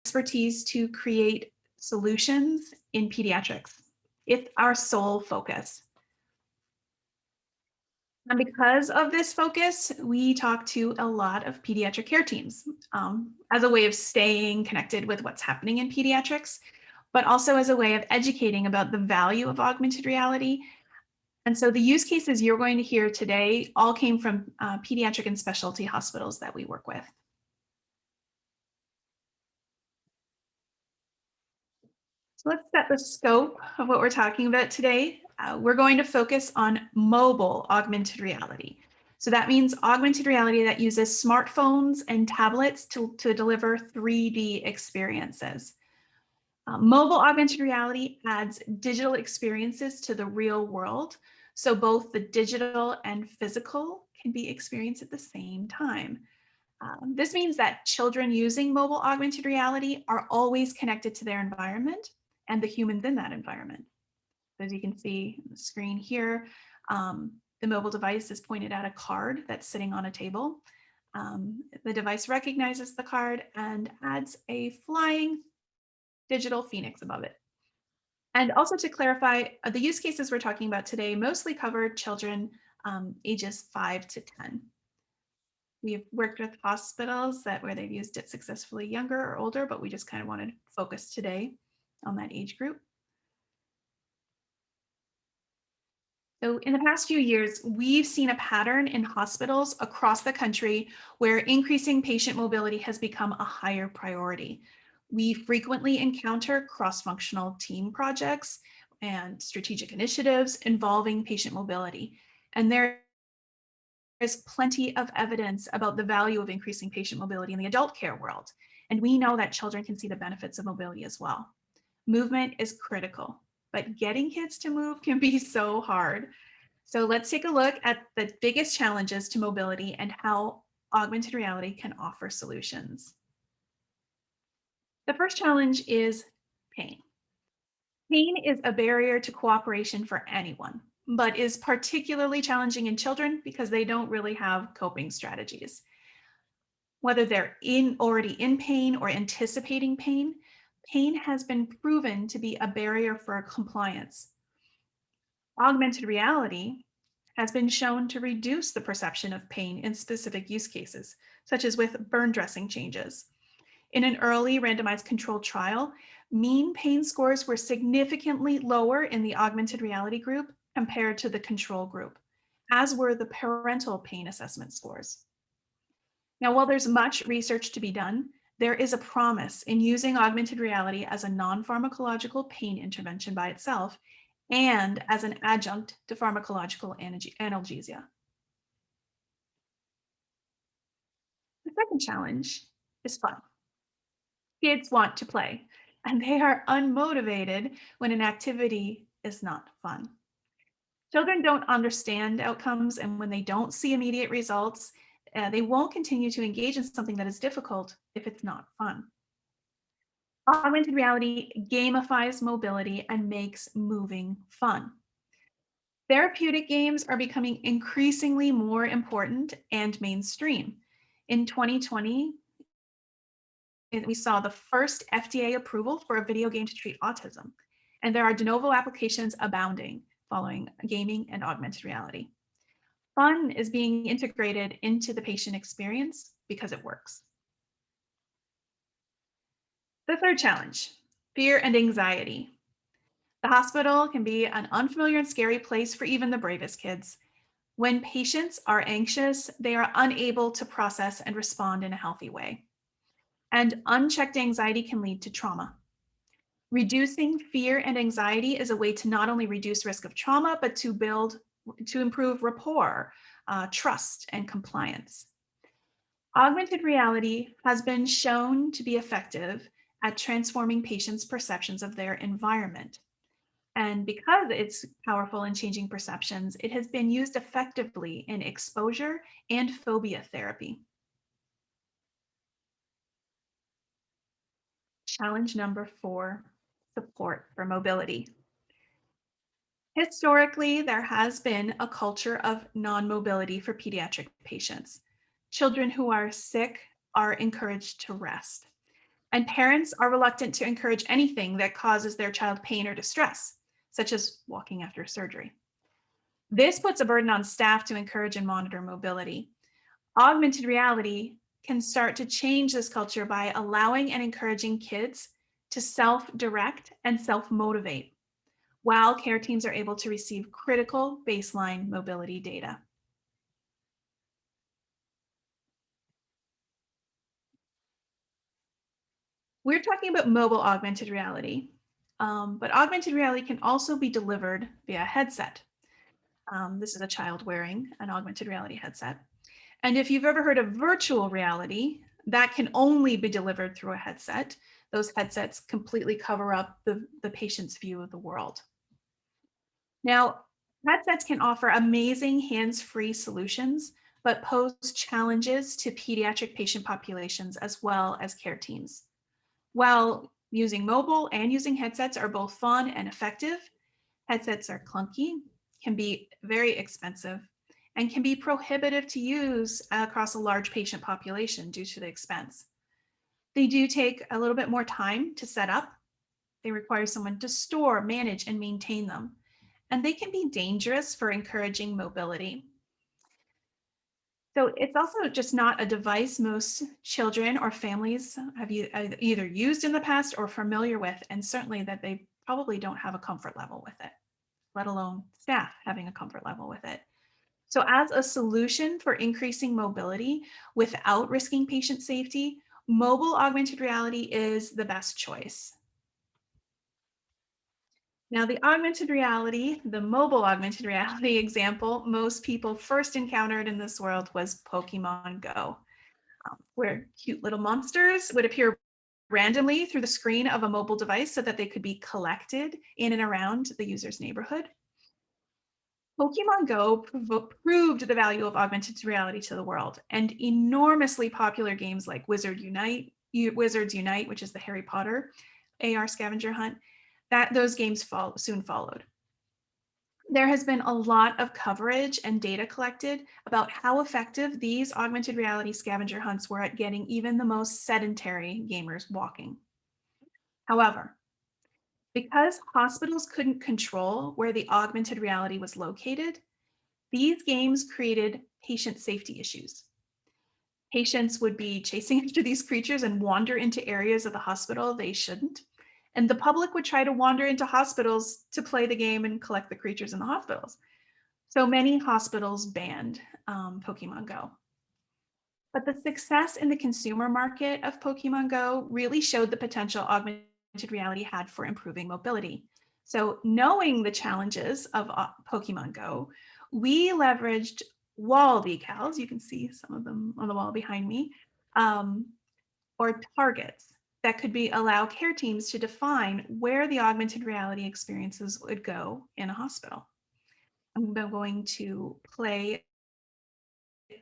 expertise to create solutions in pediatrics. It's our sole focus. And because of this focus, we talk to a lot of pediatric care teams as a way of staying connected with what's happening in pediatrics, but also as a way of educating about the value of augmented reality. And so the use cases you're going to hear today all came from pediatric and specialty hospitals that we work with. So let's set the scope of what we're talking about today. We're going to focus on mobile augmented reality. So that means augmented reality that uses smartphones and tablets to deliver 3D experiences. Mobile augmented reality adds digital experiences to the real world. So both the digital and physical can be experienced at the same time. This means that children using mobile augmented reality are always connected to their environment and the humans in that environment. As you can see on the screen here, the mobile device is pointed at a card that's sitting on a table. The device recognizes the card and adds a flying digital phoenix above it. And also to clarify, the use cases we're talking about today mostly cover children ages 5 to 10. We've worked with hospitals where they've used it successfully younger or older, but we just kind of wanted to focus today on that age group. So in the past few years, we've seen a pattern in hospitals across the country where increasing patient mobility has become a higher priority. We frequently encounter cross-functional team projects and strategic initiatives involving patient mobility. And there is plenty of evidence about the value of increasing patient mobility in the adult care world. And we know that children can see the benefits of mobility as well. Movement is critical, but getting kids to move can be so hard. So let's take a look at the biggest challenges to mobility and how augmented reality can offer solutions. The first challenge is pain. Pain is a barrier to cooperation for anyone, but is particularly challenging in children because they don't really have coping strategies. Whether they're already in pain or anticipating pain, pain has been proven to be a barrier for compliance. Augmented reality has been shown to reduce the perception of pain in specific use cases, such as with burn dressing changes. In an early randomized controlled trial, mean pain scores were significantly lower in the augmented reality group compared to the control group, as were the parental pain assessment scores. Now, while there's much research to be done, there is a promise in using augmented reality as a non-pharmacological pain intervention by itself and as an adjunct to pharmacological analgesia. The second challenge is fun. Kids want to play, and they are unmotivated when an activity is not fun. Children don't understand outcomes, and when they don't see immediate results, they won't continue to engage in something that is difficult if it's not fun. Augmented reality gamifies mobility and makes moving fun. Therapeutic games are becoming increasingly more important and mainstream. In 2020, we saw the first FDA approval for a video game to treat autism, and there are de novo applications abounding following gaming and augmented reality. Fun is being integrated into the patient experience because it works. The third challenge, fear and anxiety. The hospital can be an unfamiliar and scary place for even the bravest kids. When patients are anxious, they are unable to process and respond in a healthy way. And unchecked anxiety can lead to trauma. Reducing fear and anxiety is a way to not only reduce risk of trauma, but to improve rapport, trust, and compliance. Augmented reality has been shown to be effective at transforming patients' perceptions of their environment. And because it's powerful in changing perceptions, it has been used effectively in exposure and phobia therapy. Challenge number 4, support for mobility. Historically, there has been a culture of non-mobility for pediatric patients. Children who are sick are encouraged to rest. And parents are reluctant to encourage anything that causes their child pain or distress, such as walking after surgery. This puts a burden on staff to encourage and monitor mobility. Augmented reality can start to change this culture by allowing and encouraging kids to self direct and self motivate, while care teams are able to receive critical baseline mobility data. We're talking about mobile augmented reality, but augmented reality can also be delivered via headset. This is a child wearing an augmented reality headset. And if you've ever heard of virtual reality, that can only be delivered through a headset. Those headsets completely cover up the patient's view of the world. Now, headsets can offer amazing hands-free solutions, but pose challenges to pediatric patient populations as well as care teams. While using mobile and using headsets are both fun and effective, headsets are clunky, can be very expensive, and can be prohibitive to use across a large patient population due to the expense. They do take a little bit more time to set up. They require someone to store, manage, and maintain them. And they can be dangerous for encouraging mobility. So it's also just not a device most children or families have either used in the past or familiar with, and certainly that they probably don't have a comfort level with it, let alone staff having a comfort level with it. So as a solution for increasing mobility without risking patient safety, mobile augmented reality is the best choice. Now, the mobile augmented reality example most people first encountered in this world was Pokemon Go, where cute little monsters would appear randomly through the screen of a mobile device so that they could be collected in and around the user's neighborhood. Pokemon Go proved the value of augmented reality to the world, and enormously popular games like Wizards Unite, which is the Harry Potter AR scavenger hunt, that those games soon followed. There has been a lot of coverage and data collected about how effective these augmented reality scavenger hunts were at getting even the most sedentary gamers walking. However, because hospitals couldn't control where the augmented reality was located, these games created patient safety issues. Patients would be chasing after these creatures and wander into areas of the hospital they shouldn't. And the public would try to wander into hospitals to play the game and collect the creatures in the hospitals. So many hospitals banned Pokemon Go. But the success in the consumer market of Pokemon Go really showed the potential augmented reality had for improving mobility. So, knowing the challenges of Pokemon Go, we leveraged wall decals. You can see some of them on the wall behind me, um, or targets that could allow care teams to define where the augmented reality experiences would go in a hospital. I'm going to play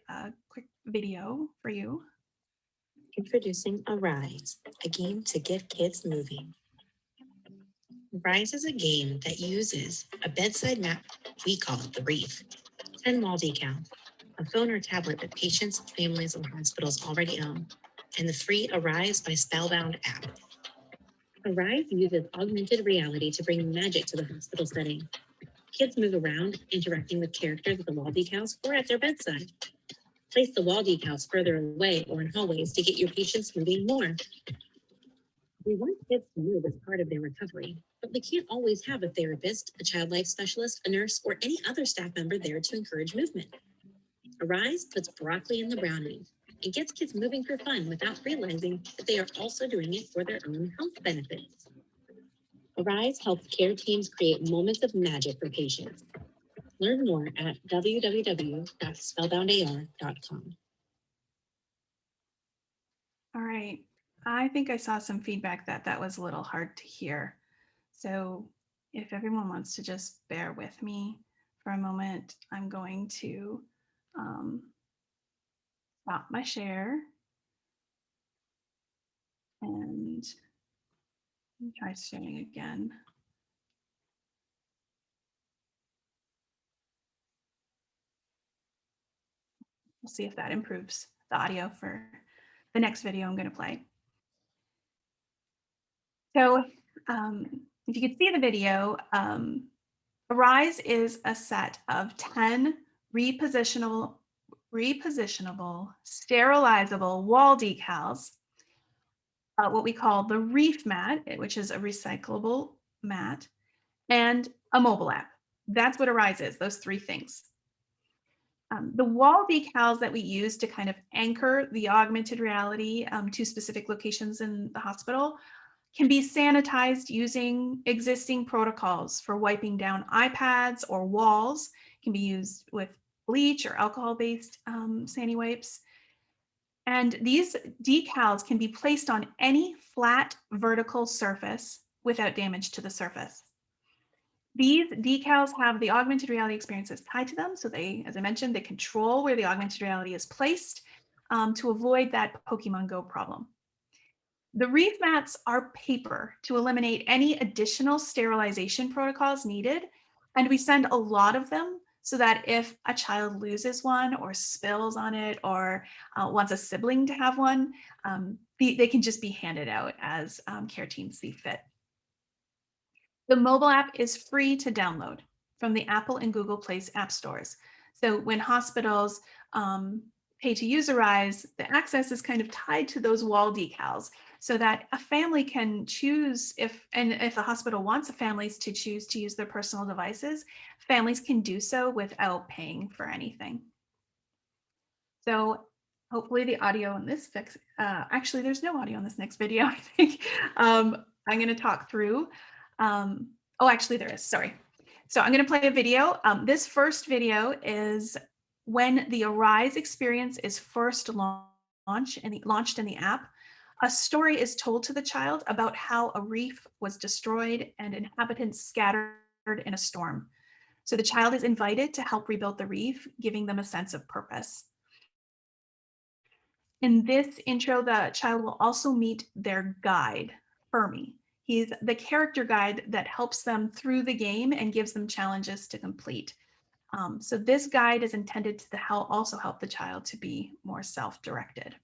a quick video for you. Introducing Arise, a game to get kids moving. Arise is a game that uses a bedside map, we call it the Reef, 10 wall decals, a phone or tablet that patients, families, and hospitals already own, and the free Arise by SpellBound app. Arise uses augmented reality to bring magic to the hospital setting. Kids move around, interacting with characters at the wall decals or at their bedside. Place the wall decals further away or in hallways to get your patients moving more. We want kids to move as part of their recovery, but we can't always have a therapist, a child life specialist, a nurse, or any other staff member there to encourage movement. Arise puts broccoli in the brownie and gets kids moving for fun without realizing that they are also doing it for their own health benefits. Arise helps care teams create moments of magic for patients. Learn more at www.spellboundar.com. All right. I think I saw some feedback that was a little hard to hear. So if everyone wants to just bear with me for a moment, I'm going to stop my share and try sharing again. We'll see if that improves the audio for the next video I'm going to play. So if you could see the video, Arise is a set of 10 repositionable, sterilizable wall decals, what we call the reef mat, which is a recyclable mat, and a mobile app. That's what Arise is, those three things. The wall decals that we use to kind of anchor the augmented reality to specific locations in the hospital can be sanitized using existing protocols for wiping down iPads or walls. Can be used with bleach or alcohol-based sani wipes. And these decals can be placed on any flat vertical surface without damage to the surface. These decals have the augmented reality experiences tied to them. So they, as I mentioned, they control where the augmented reality is placed to avoid that Pokemon Go problem. The reef mats are paper to eliminate any additional sterilization protocols needed. And we send a lot of them so that if a child loses one or spills on it or wants a sibling to have one, they can just be handed out as care teams see fit. The mobile app is free to download from the Apple and Google Play app stores. So when hospitals pay to use Arise, the access is kind of tied to those wall decals so that a family can choose if the hospital wants families to choose to use their personal devices, families can do so without paying for anything. So hopefully the audio on this actually there's no audio on this next video, I think. I'm going to talk through. Oh, actually there is, sorry. So I'm going to play a video. This first video is when the Arise experience is first launched in the app. A story is told to the child about how a reef was destroyed and inhabitants scattered in a storm. So the child is invited to help rebuild the reef, giving them a sense of purpose. In this intro, the child will also meet their guide, Fermi. He's the character guide that helps them through the game and gives them challenges to complete. So this guide is intended to also help the child to be more self-directed.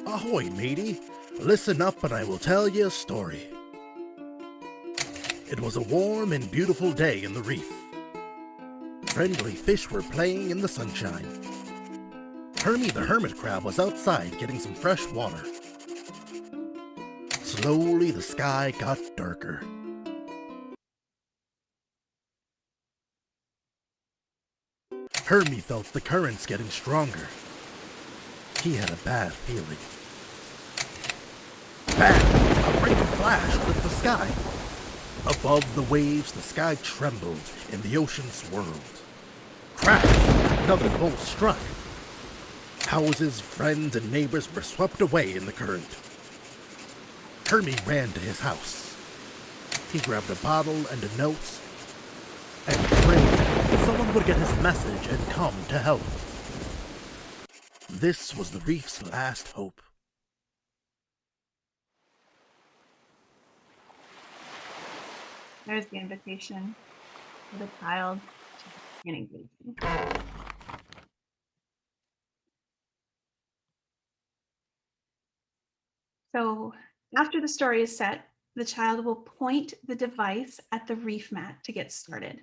Ahoy, matey! Listen up and I will tell you a story. It was a warm and beautiful day in the reef. Friendly fish were playing in the sunshine. Hermie the hermit crab was outside getting some fresh water. Slowly the sky got darker. Hermie felt the currents getting stronger. He had a bad feeling. Bam! A bright flash lit the sky. Above the waves, the sky trembled and the ocean swirled. Crash! Another bolt struck. Houses, friends, and neighbors were swept away in the current. Hermie ran to his house. He grabbed a bottle and a note and prayed someone would get his message and come to help. This was the reef's last hope. There's the invitation for the child to begin engaging. So after the story is set, the child will point the device at the reef mat to get started.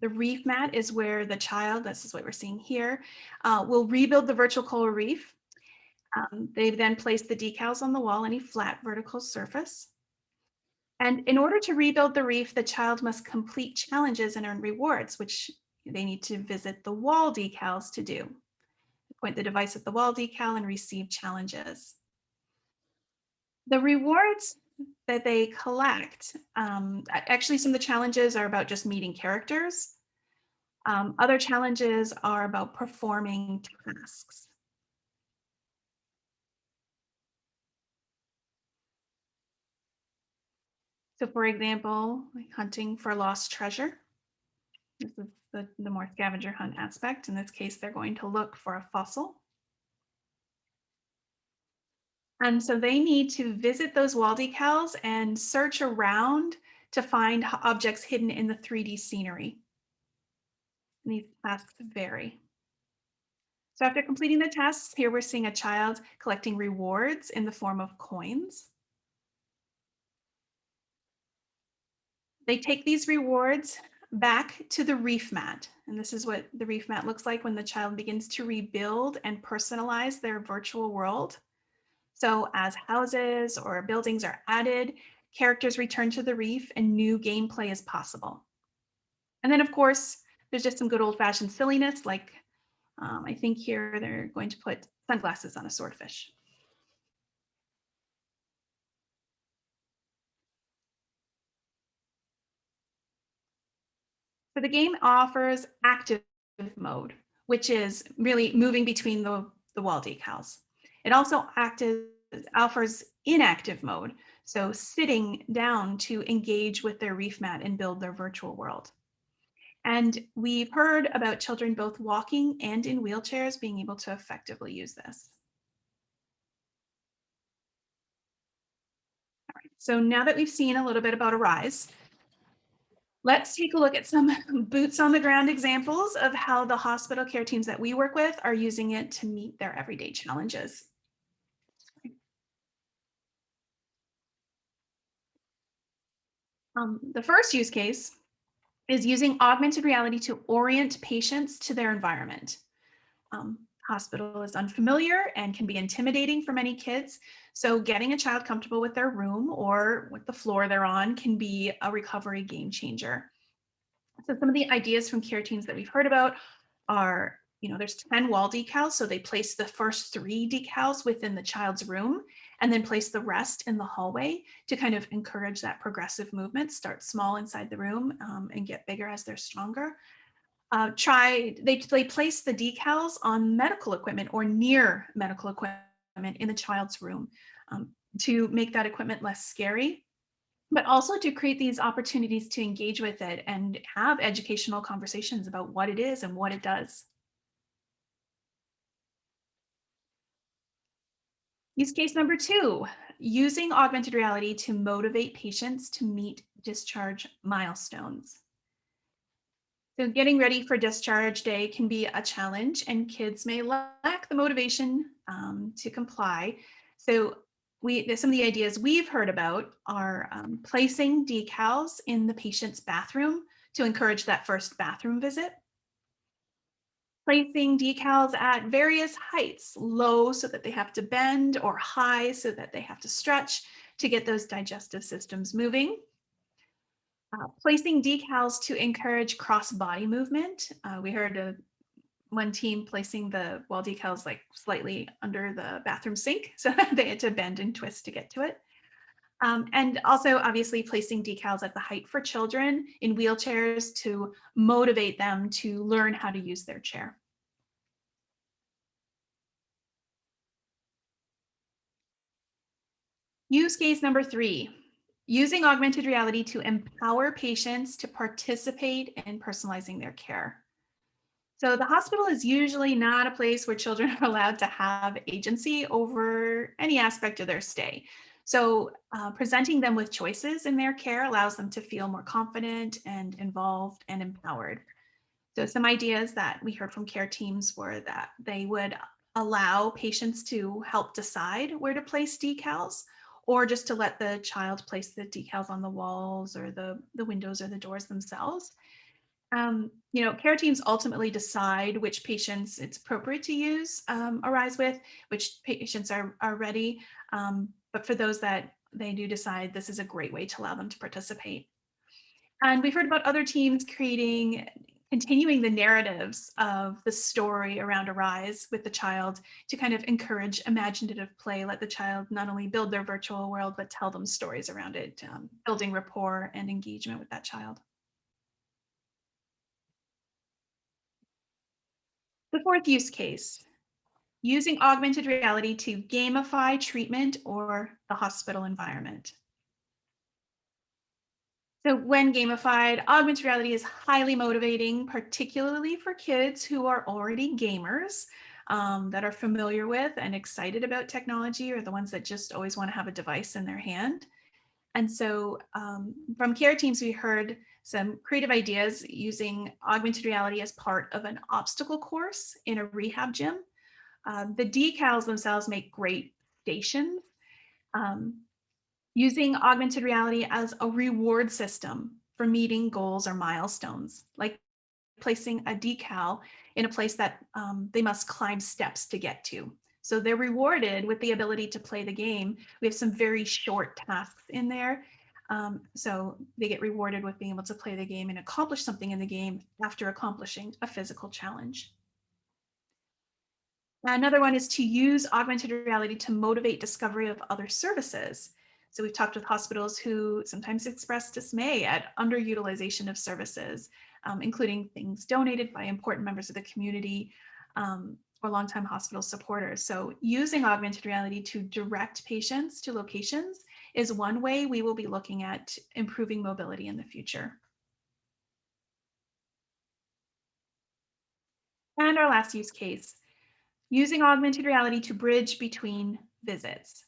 The reef mat is where the child, this is what we're seeing here, will rebuild the virtual coral reef. They then place the decals on the wall, any flat vertical surface. And in order to rebuild the reef, the child must complete challenges and earn rewards, which they need to visit the wall decals to do. Point the device at the wall decal and receive challenges. The rewards that they collect, actually some of the challenges are about just meeting characters. Other challenges are about performing tasks. So for example, like hunting for lost treasure. This is the more scavenger hunt aspect. In this case, they're going to look for a fossil. And so they need to visit those wall decals and search around to find objects hidden in the 3D scenery. And these tasks vary. So after completing the tasks, here we're seeing a child collecting rewards in the form of coins. They take these rewards back to the reef mat. And this is what the reef mat looks like when the child begins to rebuild and personalize their virtual world. So as houses or buildings are added, characters return to the reef and new gameplay is possible. And then of course, there's just some good old fashioned silliness, like I think here they're going to put sunglasses on a swordfish. So the game offers active mode, which is really moving between the wall decals. It also offers inactive mode, so sitting down to engage with their reef mat and build their virtual world. And we've heard about children both walking and in wheelchairs being able to effectively use this. All right, so now that we've seen a little bit about Arise, let's take a look at some boots on the ground examples of how the hospital care teams that we work with are using it to meet their everyday challenges. The first use case is using augmented reality to orient patients to their environment. Hospital is unfamiliar and can be intimidating for many kids. So getting a child comfortable with their room or with the floor they're on can be a recovery game changer. So some of the ideas from care teams that we've heard about are, there's 10 wall decals. So they place the first 3 decals within the child's room and then place the rest in the hallway to kind of encourage that progressive movement. Start small inside the room and get bigger as they're stronger. They place the decals on medical equipment or near medical equipment in the child's room to make that equipment less scary, but also to create these opportunities to engage with it and have educational conversations about what it is and what it does. Use case number 2, using augmented reality to motivate patients to meet discharge milestones. So getting ready for discharge day can be a challenge and kids may lack the motivation to comply. So some of the ideas we've heard about are placing decals in the patient's bathroom to encourage that first bathroom visit. Placing decals at various heights, low so that they have to bend or high so that they have to stretch to get those digestive systems moving. Placing decals to encourage cross-body movement. We heard one team placing the wall decals like slightly under the bathroom sink, so they had to bend and twist to get to it. And also obviously placing decals at the height for children in wheelchairs to motivate them to learn how to use their chair. Use case number 3, using augmented reality to empower patients to participate in personalizing their care. So the hospital is usually not a place where children are allowed to have agency over any aspect of their stay. So presenting them with choices in their care allows them to feel more confident and involved and empowered. So some ideas that we heard from care teams were that they would allow patients to help decide where to place decals, or just to let the child place the decals on the walls or the windows or the doors themselves. Care teams ultimately decide which patients it's appropriate to use Arise with, which patients are ready. But for those that they do decide, this is a great way to allow them to participate. And we've heard about other teams continuing the narratives of the story around Arise with the child to kind of encourage imaginative play, let the child not only build their virtual world, but tell them stories around it, building rapport and engagement with that child. The 4th use case, using augmented reality to gamify treatment or the hospital environment. So when gamified, augmented reality is highly motivating, particularly for kids who are already gamers, that are familiar with and excited about technology, or the ones that just always want to have a device in their hand. And so from care teams, we heard some creative ideas using augmented reality as part of an obstacle course in a rehab gym. The decals themselves make great stations. Um, Using augmented reality as a reward system for meeting goals or milestones, like placing a decal in a place that they must climb steps to get to. So they're rewarded with the ability to play the game. We have some very short tasks in there. So they get rewarded with being able to play the game and accomplish something in the game after accomplishing a physical challenge. Another one is to use augmented reality to motivate discovery of other services. So we've talked with hospitals who sometimes express dismay at underutilization of services, including things donated by important members of the community or longtime hospital supporters. So using augmented reality to direct patients to locations is one way we will be looking at improving mobility in the future. And our last use case, using augmented reality to bridge between visits.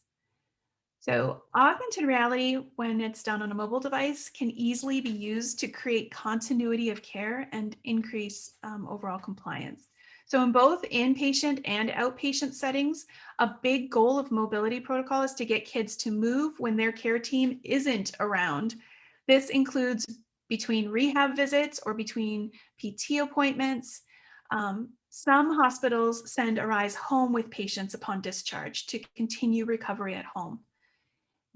So augmented reality, when it's done on a mobile device, can easily be used to create continuity of care and increase overall compliance. So in both inpatient and outpatient settings, a big goal of mobility protocol is to get kids to move when their care team isn't around. This includes between rehab visits or between PT appointments. Some hospitals send Arise home with patients upon discharge to continue recovery at home.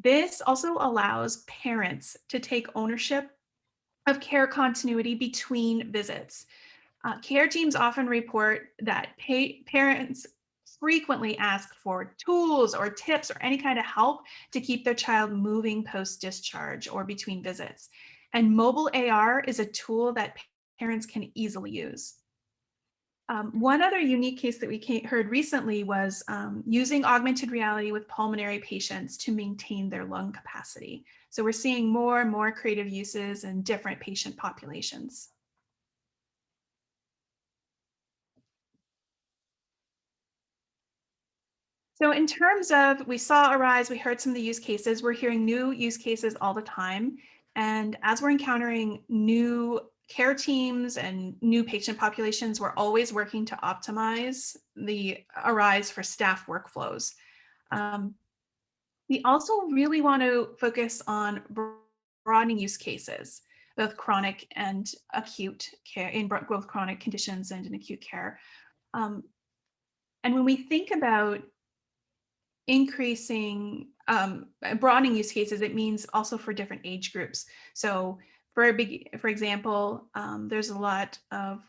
This also allows parents to take ownership of care continuity between visits. Care teams often report that parents frequently ask for tools or tips or any kind of help to keep their child moving post-discharge or between visits. And mobile AR is a tool that parents can easily use. One other unique case that we heard recently was using augmented reality with pulmonary patients to maintain their lung capacity. So we're seeing more and more creative uses in different patient populations. So in terms of, we saw Arise, we heard some of the use cases, we're hearing new use cases all the time. And as we're encountering new care teams and new patient populations, we're always working to optimize the Arise for staff workflows. We also really want to focus on broadening use cases, both chronic and acute care, in both chronic conditions and in acute care. And when we think about increasing, broadening use cases, it means also for different age groups. So for example, there's a lot of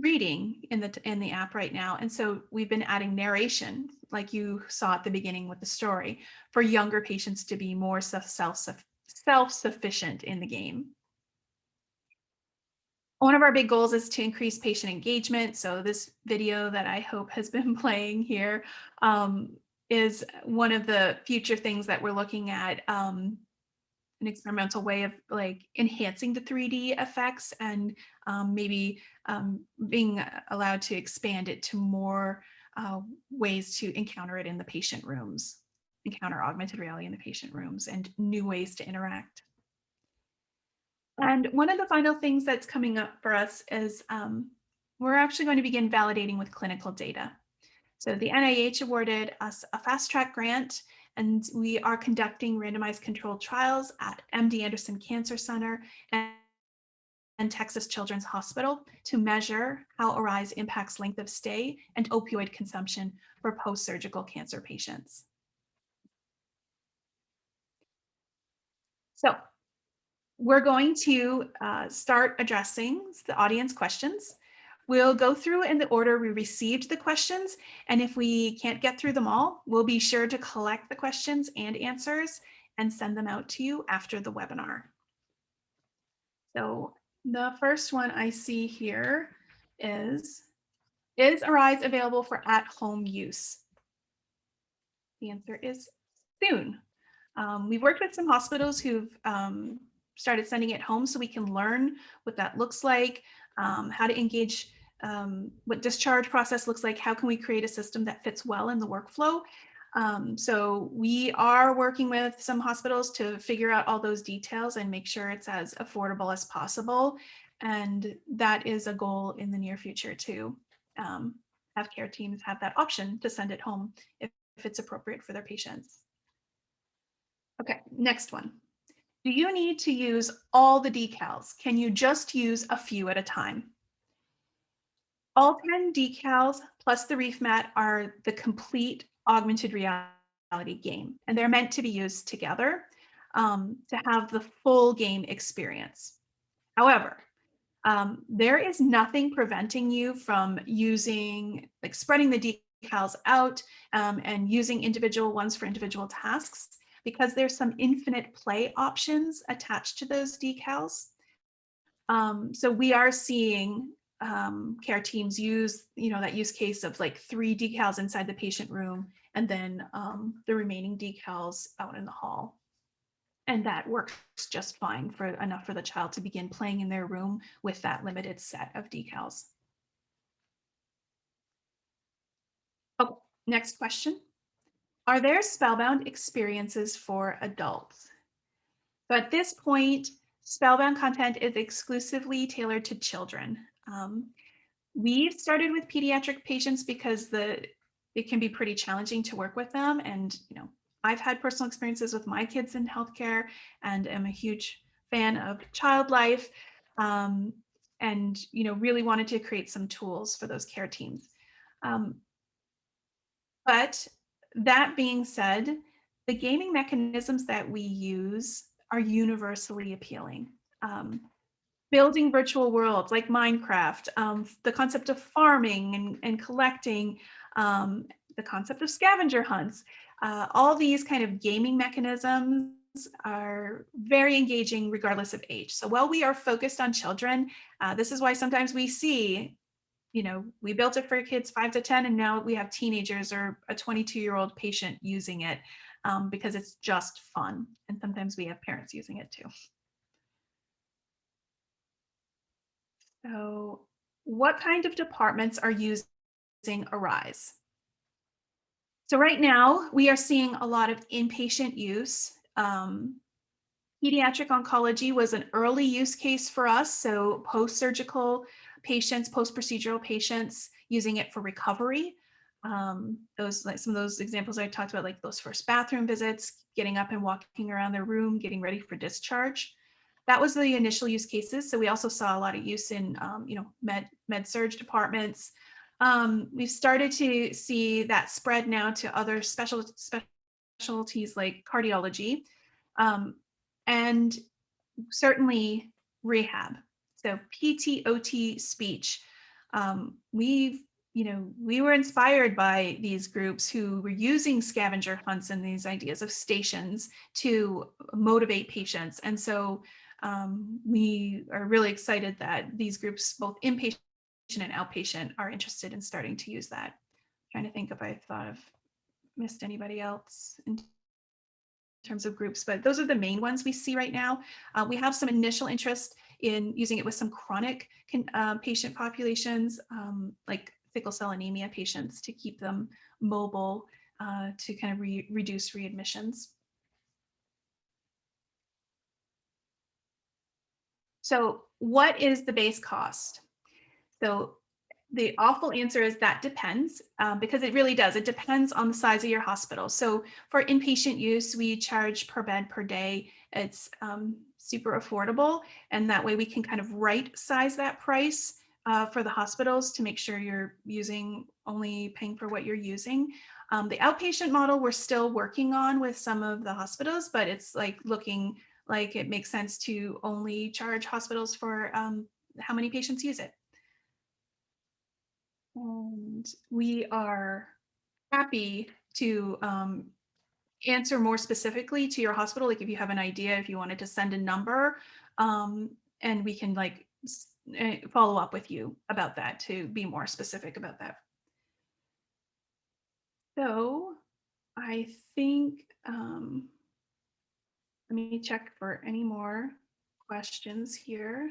reading in the app right now, and so we've been adding narration, like you saw at the beginning with the story, for younger patients to be more self-sufficient in the game. One of our big goals is to increase patient engagement. So this video that I hope has been playing here is one of the future things that we're looking at, an experimental way of like enhancing the 3D effects and maybe being allowed to expand it to more ways to encounter it in the patient rooms, encounter augmented reality in the patient rooms, and new ways to interact. And one of the final things that's coming up for us is we're actually going to begin validating with clinical data. So the NIH awarded us a fast track grant, and we are conducting randomized controlled trials at MD Anderson Cancer Center and Texas Children's Hospital to measure how Arise impacts length of stay and opioid consumption for post-surgical cancer patients. So we're going to start addressing the audience questions. We'll go through in the order we received the questions, and if we can't get through them all, we'll be sure to collect the questions and answers and send them out to you after the webinar. So the first one I see here is Arise available for at-home use? The answer is soon. We've worked with some hospitals who've started sending it home so we can learn what that looks like, how to engage, what discharge process looks like, how can we create a system that fits well in the workflow. So we are working with some hospitals to figure out all those details and make sure it's as affordable as possible. And that is a goal in the near future to have care teams have that option to send it home if it's appropriate for their patients. Okay, next one. Do you need to use all the decals? Can you just use a few at a time? All 10 decals plus the reef mat are the complete augmented reality game, and they're meant to be used together to have the full game experience. However, there is nothing preventing you from using, like spreading the decals out and using individual ones for individual tasks, because there's some infinite play options attached to those decals. So we are seeing care teams use, that use case of like 3 decals inside the patient room and then the remaining decals out in the hall. And that works just fine for enough for the child to begin playing in their room with that limited set of decals. Oh, next question. Are there spellbound experiences for adults? So at this point, spellbound content is exclusively tailored to children. We've started with pediatric patients because it can be pretty challenging to work with them. And, I've had personal experiences with my kids in healthcare and am a huge fan of child life, and, really wanted to create some tools for those care teams. But that being said, the gaming mechanisms that we use are universally appealing. Building virtual worlds like Minecraft, the concept of farming and collecting, the concept of scavenger hunts, all these kind of gaming mechanisms are very engaging regardless of age. So while we are focused on children, this is why sometimes we see, we built it for kids 5 to 10, and now we have teenagers or a 22-year-old patient using it because it's just fun. And sometimes we have parents using it too. So what kind of departments are using Arise? So right now we are seeing a lot of inpatient use. Pediatric oncology was an early use case for us. So post-surgical patients, post-procedural patients using it for recovery. Those, like some of those examples I talked about, like those first bathroom visits, getting up and walking around their room, getting ready for discharge. That was the initial use cases. So we also saw a lot of use in, med-surg departments. We've started to see that spread now to other specialties like cardiology, and certainly rehab. So PT, OT, speech. We were inspired by these groups who were using scavenger hunts and these ideas of stations to motivate patients. And so we are really excited that these groups, both inpatient and outpatient, are interested in starting to use that. I'm trying to think if I thought of missed anybody else in terms of groups, but those are the main ones we see right now. We have some initial interest in using it with some chronic patient populations, like sickle cell anemia patients, to keep them mobile, to kind of reduce readmissions. So what is the base cost? So the awful answer is that depends, because it really does. It depends on the size of your hospital. So for inpatient use, we charge per bed per day. It's super affordable. And that way we can kind of right size that price for the hospitals to make sure you're only paying for what you're using. The outpatient model we're still working on with some of the hospitals, but it's like looking like it makes sense to only charge hospitals for how many patients use it. And we are happy to answer more specifically to your hospital. Like if you have an idea, if you wanted to send a number, and we can follow up with you about that to be more specific about that. So I think, let me check for any more questions here.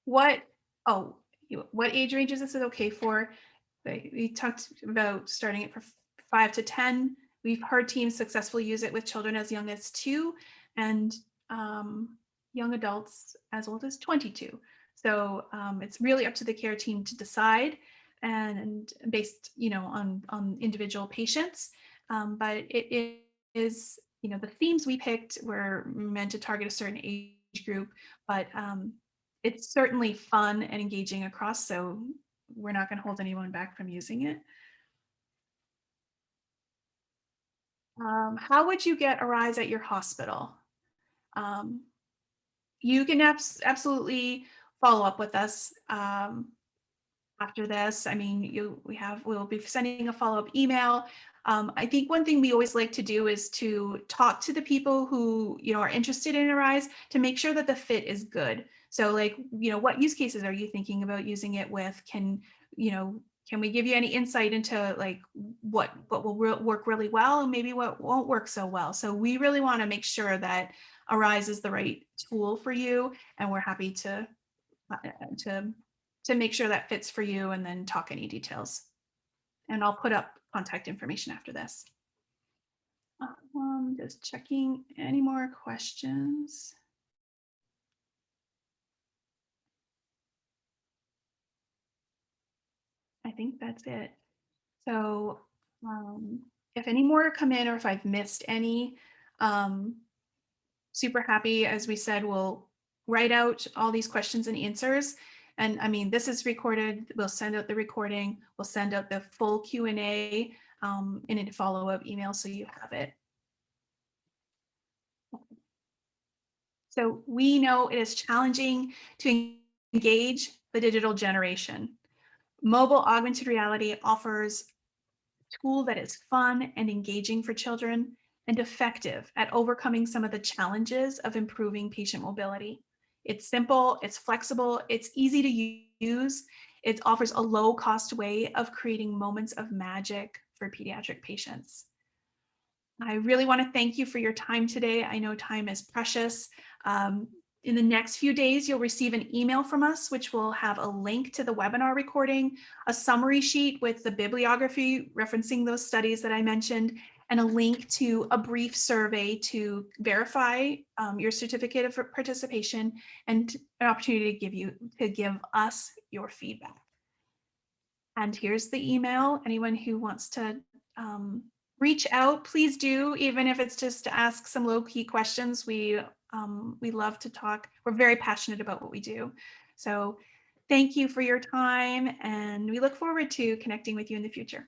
What, oh, what age ranges is it okay for? We talked about starting it for 5 to 10. We've heard teams successfully use it with children as young as 2 and young adults as old as 22. So it's really up to the care team to decide and based, on individual patients. But it is, the themes we picked were meant to target a certain age group, but it's certainly fun and engaging across. So we're not going to hold anyone back from using it. How would you get a rise at your hospital? Um, you can absolutely follow up with us after this. I mean, we'll be sending a follow-up email. I think one thing we always like to do is to talk to the people who, are interested in a rise to make sure that the fit is good. So like, what use cases are you thinking about using it with? Can we give you any insight into like what will work really well and maybe what won't work so well? So we really want to make sure that Arise is the right tool for you, and we're happy uh, to to make sure that fits for you and then talk any details. And I'll put up contact information after this. Just checking any more questions. I think that's it. So if any more come in or if I've missed any, um, super happy. As we said, we'll write out all these questions and answers. And I mean, this is recorded. We'll send out the recording. We'll send out the full Q&A in a follow-up email so you have it. So we know it is challenging to engage the digital generation. Mobile augmented reality offers a tool that is fun and engaging for children and effective at overcoming some of the challenges of improving patient mobility. It's simple, it's flexible, it's easy to use. It offers a low-cost way of creating moments of magic for pediatric patients. I really want to thank you for your time today. I know time is precious. In the next few days, you'll receive an email from us, which will have a link to the webinar recording, a summary sheet with the bibliography referencing those studies that I mentioned, and a link to a brief survey to verify your certificate of participation and an opportunity to give us your feedback. And here's the email. Anyone who wants to reach out, please do, even if it's just to ask some low-key questions. We love to talk. We're very passionate about what we do. So thank you for your time, and we look forward to connecting with you in the future.